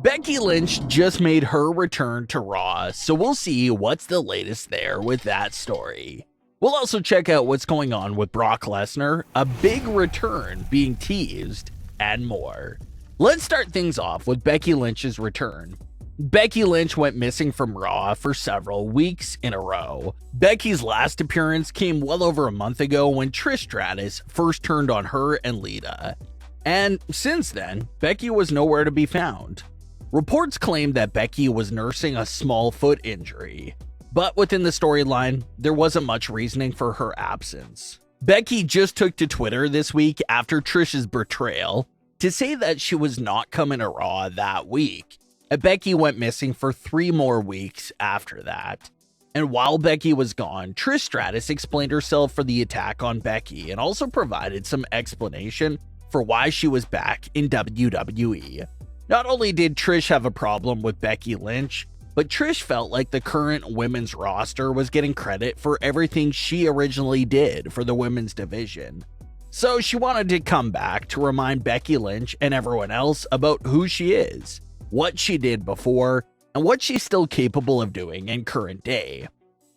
Becky Lynch just made her return to Raw, so we'll see what's the latest there with that story. We'll also check out what's going on with Brock Lesnar, a big return being teased, and more. Let's start things off with Becky Lynch's return. Becky Lynch went missing from Raw for several weeks in a row. Becky's last appearance came well over a month ago when Trish Stratus first turned on her and Lita. And since then, Becky was nowhere to be found. Reports claim that Becky was nursing a small foot injury, but within the storyline, there wasn't much reasoning for her absence. Becky just took to Twitter this week after Trish's betrayal to say that she was not coming to Raw that week, and Becky went missing for 3 more weeks after that. And while Becky was gone, Trish Stratus explained herself for the attack on Becky and also provided some explanation for why she was back in WWE. Not only did Trish have a problem with Becky Lynch, but Trish felt like the current women's roster was getting credit for everything she originally did for the women's division. So she wanted to come back to remind Becky Lynch and everyone else about who she is, what she did before, and what she's still capable of doing in current day.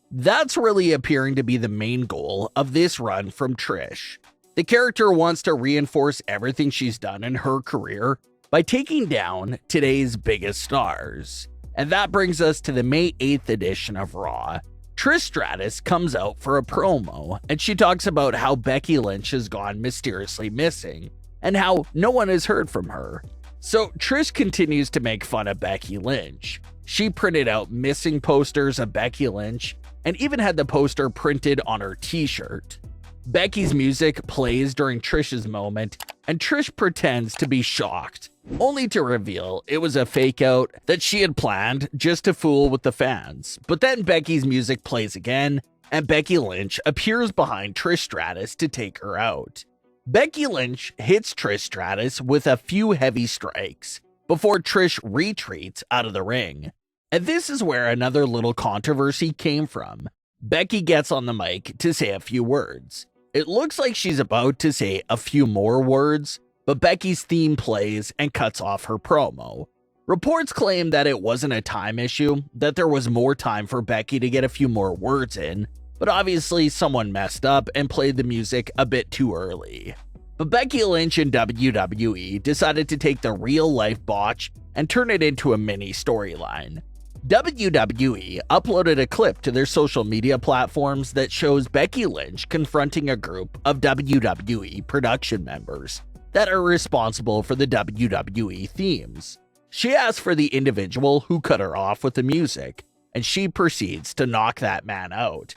That's really appearing to be the main goal of this run from Trish. The character wants to reinforce everything she's done in her career by taking down today's biggest stars. And that brings us to the May 8th edition of Raw. Trish Stratus comes out for a promo, and she talks about how Becky Lynch has gone mysteriously missing, and how no one has heard from her. So Trish continues to make fun of Becky Lynch. She printed out missing posters of Becky Lynch, and even had the poster printed on her t-shirt. Becky's music plays during Trish's moment, and Trish pretends to be shocked, only to reveal it was a fake out that she had planned just to fool with the fans. But then Becky's music plays again, and Becky Lynch appears behind Trish Stratus to take her out. Becky Lynch hits Trish Stratus with a few heavy strikes before Trish retreats out of the ring. And this is where another little controversy came from. Becky gets on the mic to say a few words. It looks like she's about to say a few more words, but Becky's theme plays and cuts off her promo. Reports claim that it wasn't a time issue, that there was more time for Becky to get a few more words in, but obviously someone messed up and played the music a bit too early. But Becky Lynch and WWE decided to take the real-life botch and turn it into a mini storyline. WWE uploaded a clip to their social media platforms that shows Becky Lynch confronting a group of WWE production members that are responsible for the WWE themes. She asks for the individual who cut her off with the music, and she proceeds to knock that man out.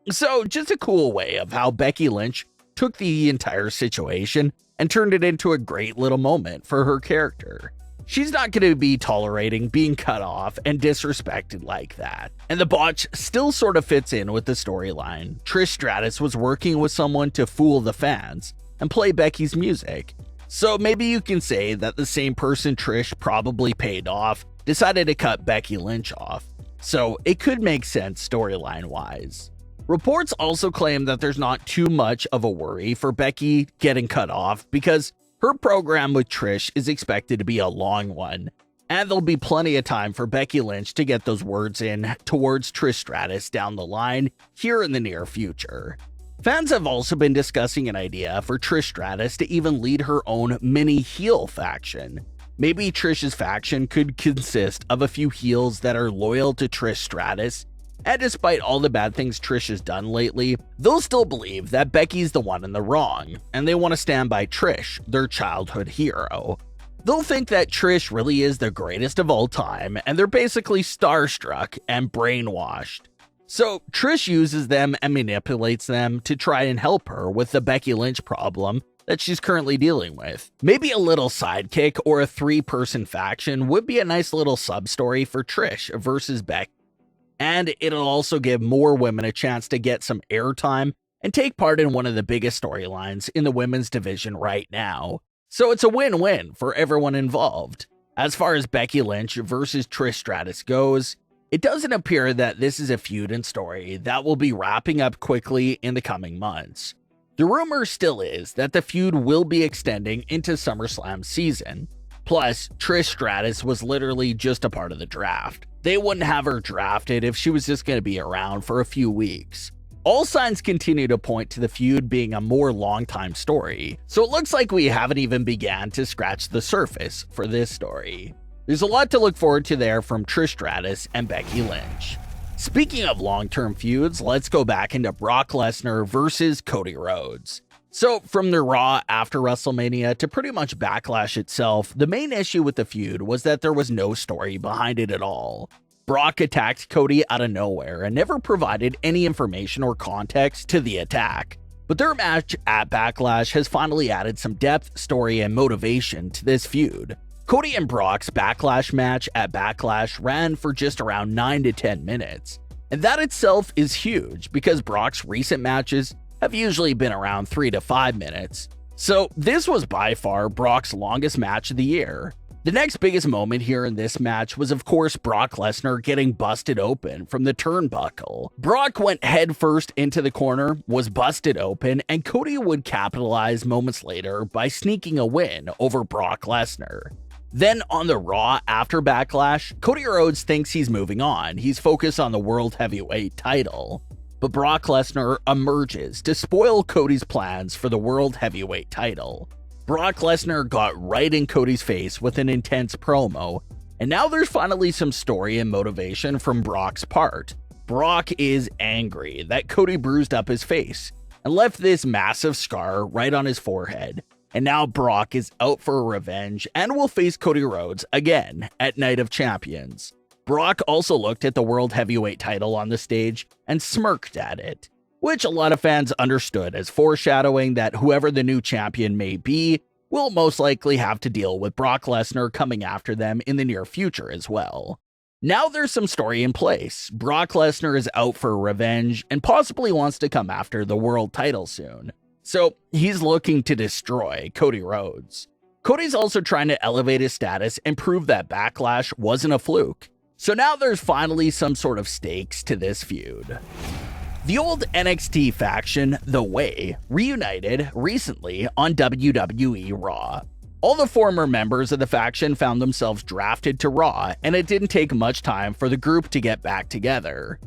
So just a cool way of how Becky Lynch took the entire situation and turned it into a great little moment for her character. She's not going to be tolerating being cut off and disrespected like that. And the botch still sort of fits in with the storyline. Trish Stratus was working with someone to fool the fans and play Becky's music. So maybe you can say that the same person Trish probably paid off decided to cut Becky Lynch off. So it could make sense storyline-wise. Reports also claim that there's not too much of a worry for Becky getting cut off because her program with Trish is expected to be a long one, and there'll be plenty of time for Becky Lynch to get those words in towards Trish Stratus down the line here in the near future. Fans have also been discussing an idea for Trish Stratus to even lead her own mini heel faction. Maybe Trish's faction could consist of a few heels that are loyal to Trish Stratus, and despite all the bad things Trish has done lately, they'll still believe that Becky's the one in the wrong, and they want to stand by Trish, their childhood hero. They'll think that Trish really is the greatest of all time, and they're basically starstruck and brainwashed. So Trish uses them and manipulates them to try and help her with the Becky Lynch problem that she's currently dealing with. Maybe a little sidekick or a 3-person faction would be a nice little sub-story for Trish versus Becky. And it'll also give more women a chance to get some airtime and take part in one of the biggest storylines in the women's division right now. So it's a win-win for everyone involved. As far as Becky Lynch versus Trish Stratus goes, It doesn't appear that this is a feud and story that will be wrapping up quickly in the coming months. The rumor still is that the feud will be extending into Summerslam season. Plus, Trish Stratus was literally just a part of the draft. They wouldn't have her drafted if she was just going to be around for a few weeks. All signs continue to point to the feud being a more long-time story, so it looks like we haven't even began to scratch the surface for this story. There's a lot to look forward to there from Trish Stratus and Becky Lynch. Speaking of long-term feuds, let's go back into Brock Lesnar versus Cody Rhodes. So, from the Raw after WrestleMania to pretty much Backlash itself, the main issue with the feud was that there was no story behind it at all. Brock attacked Cody out of nowhere and never provided any information or context to the attack. But their match at Backlash has finally added some depth, story, and motivation to this feud. Cody and Brock's Backlash match at Backlash ran for just around 9 to 10 minutes. And that itself is huge because Brock's recent matches have usually been around 3 to 5 minutes. So this was by far Brock's longest match of the year. The next biggest moment here in this match was of course Brock Lesnar getting busted open from the turnbuckle. Brock went headfirst into the corner, was busted open, and Cody would capitalize moments later by sneaking a win over Brock Lesnar. Then on the Raw after Backlash, Cody Rhodes thinks he's moving on. He's focused on the World Heavyweight title. But Brock Lesnar emerges to spoil Cody's plans for the World Heavyweight title. Brock Lesnar got right in Cody's face with an intense promo, and now there's finally some story and motivation from Brock's part. Brock is angry that Cody bruised up his face and left this massive scar right on his forehead. And now Brock is out for revenge and will face Cody Rhodes again at Night of Champions. Brock also looked at the World Heavyweight title on the stage and smirked at it, which a lot of fans understood as foreshadowing that whoever the new champion may be will most likely have to deal with Brock Lesnar coming after them in the near future as well. Now there's some story in place. Brock Lesnar is out for revenge and possibly wants to come after the world title soon. So he's looking to destroy Cody Rhodes. Cody's also trying to elevate his status and prove that Backlash wasn't a fluke. So now there's finally some sort of stakes to this feud. The old NXT faction, The Way, reunited recently on WWE Raw. All the former members of the faction found themselves drafted to Raw, and it didn't take much time for the group to get back together.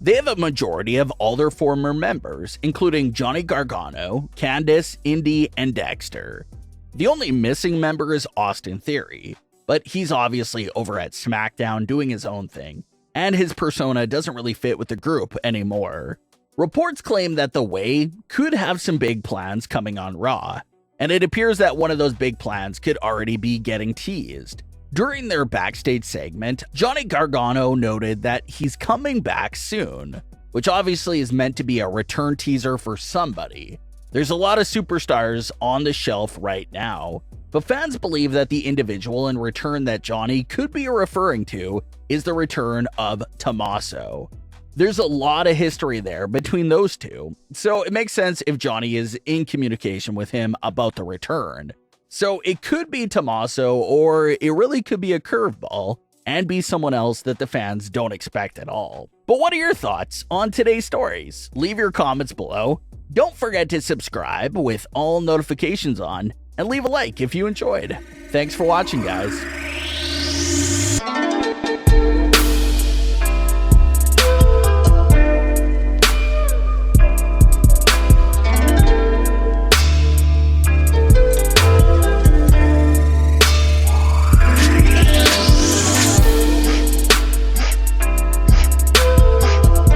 They have a majority of all their former members, including Johnny Gargano, Candice, Indy, and Dexter. The only missing member is Austin Theory, but he's obviously over at Smackdown doing his own thing, and his persona doesn't really fit with the group anymore. Reports claim that The Way could have some big plans coming on Raw, and it appears that one of those big plans could already be getting teased. During their backstage segment, Johnny Gargano noted that he's coming back soon, which obviously is meant to be a return teaser for somebody. There's a lot of superstars on the shelf right now, but fans believe that the individual in return that Johnny could be referring to is the return of Tommaso. There's a lot of history there between those two, so it makes sense if Johnny is in communication with him about the return. So it could be Tommaso, or it really could be a curveball and be someone else that the fans don't expect at all. But what are your thoughts on today's stories? Leave your comments below. Don't forget to subscribe with all notifications on, and leave a like if you enjoyed. Thanks for watching, guys.